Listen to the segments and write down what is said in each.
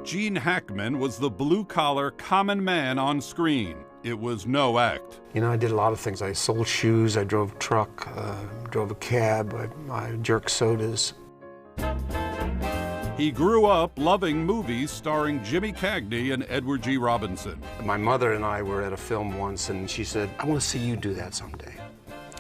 Gene Hackman was the blue-collar common man on screen. It was no act. You know, I did a lot of things. I sold shoes, I drove a truck, drove a cab, I jerked sodas. He grew up loving movies starring Jimmy Cagney and Edward G. Robinson. My mother and I were at a film once, and she said, "I want to see you do that someday."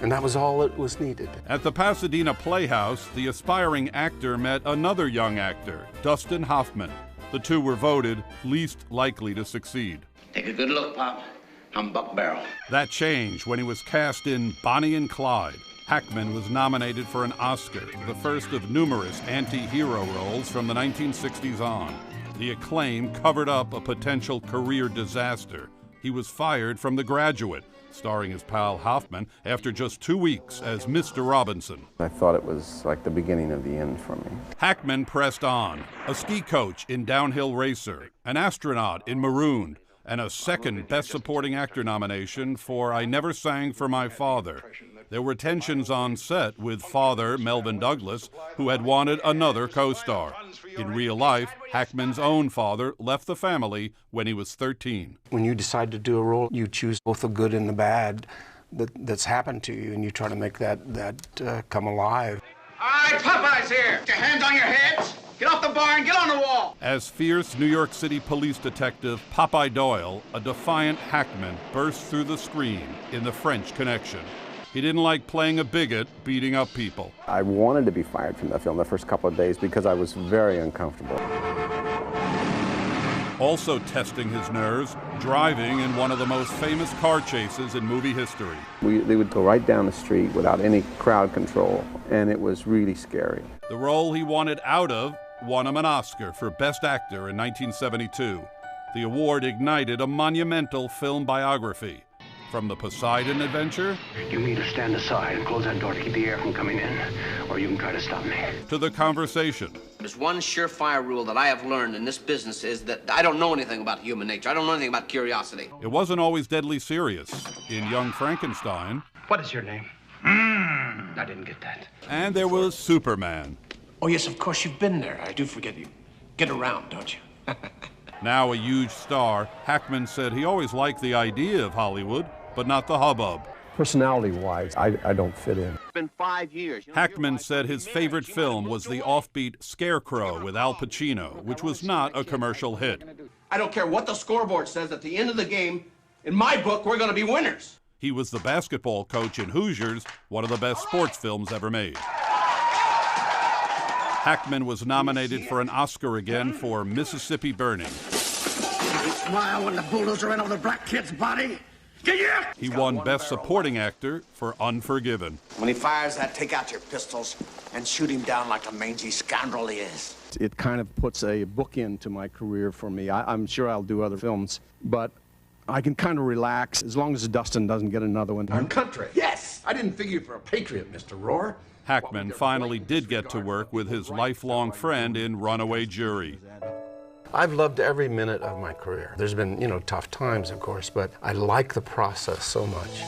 And that was all that was needed. At the Pasadena Playhouse, the aspiring actor met another young actor, Dustin Hoffman. The two were voted least likely to succeed. Take a good look, Pop. I'm Buck Barrel. That changed when he was cast in Bonnie and Clyde. Hackman was nominated for an Oscar, the first of numerous anti-hero roles from the 1960s on. The acclaim covered up a potential career disaster. He was fired from The Graduate, starring his pal Hoffman, after just 2 weeks as Mr. Robinson. I thought it was like the beginning of the end for me. Hackman pressed on, a ski coach in Downhill Racer, an astronaut in Marooned, and a second Best Supporting Actor nomination for I Never Sang for My Father. There were tensions on set with father Melvin Douglas, who had wanted another co-star. In real life, Hackman's own father left the family when he was 13. When you decide to do a role, you choose both the good and the bad that's happened to you, and you try to make that come alive. All right, Popeye's here. Get your hands on your heads. Get off the bar and get on the wall. As fierce New York City police detective Popeye Doyle, a defiant Hackman burst through the screen in The French Connection. He didn't like playing a bigot, beating up people. I wanted to be fired from the film the first couple of days because I was very uncomfortable. Also testing his nerves, driving in one of the most famous car chases in movie history. They would go right down the street without any crowd control, and it was really scary. The role he wanted out of won him an Oscar for Best Actor in 1972. The award ignited a monumental film biography. From the Poseidon Adventure, you can either stand aside and close that door to keep the air from coming in, or you can try to stop me. To The Conversation. There's one surefire rule that I have learned in this business is that I don't know anything about human nature. I don't know anything about curiosity. It wasn't always deadly serious. In Young Frankenstein. What is your name? I didn't get that. And there was Superman. Oh, yes, of course, you've been there. I do forget you. Get around, don't you? Now a huge star, Hackman said he always liked the idea of Hollywood, but not the hubbub. Personality-wise, I don't fit in. It's been 5 years. Hackman said his favorite film was the offbeat Scarecrow with Al Pacino, which was not a commercial hit. I don't care what the scoreboard says at the end of the game. In my book, we're going to be winners. He was the basketball coach in Hoosiers, one of the best sports films ever made. Hackman was nominated for an Oscar again for Mississippi Burning. You smile when the bulldozer ran over the black kid's body. Yeah. He won Best Supporting Actor for Unforgiven. When he fires that, take out your pistols and shoot him down like the mangy scoundrel he is. It kind of puts a bookend to my career for me. I'm sure I'll do other films, but I can kind of relax as long as Dustin doesn't get another one. Our country. Yes! I didn't figure you for a patriot, Mr. Rohr. Hackman finally did get to work with his lifelong friend in Runaway Jury. I've loved every minute of my career. There's been, tough times, of course, but I like the process so much.